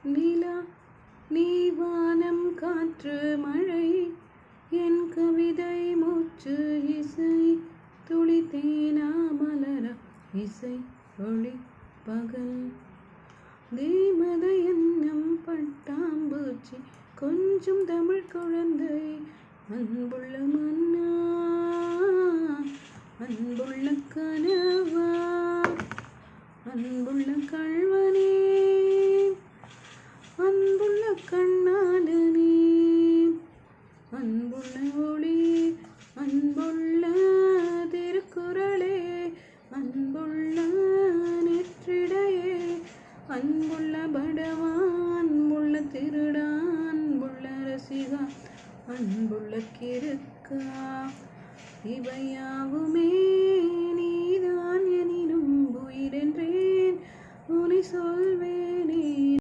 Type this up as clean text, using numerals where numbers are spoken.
நிலா நீ வானம் காற்று மழை என் கவிதை மூச்சு இசை துளி தேனா மலர இசை ஒளி பகல் தேமத எண்ணம் பட்டாம்பூச்சி கொஞ்சம் தமிழ் குழந்தை அன்புள்ள மன்னா அன்புள்ள கனவா அன்புள்ள கள்வனே அன்புள்ள கண்ணாளனே அன்புள்ள ஒளி அன்புள்ள திருக்குறளே அன்புள்ள நெற்றிடையே அன்புள்ள படவான் அன்புள்ள திருடான் அன்புள்ள ரசிகா அன்புள்ள கிறுக்கா இவையாவுமே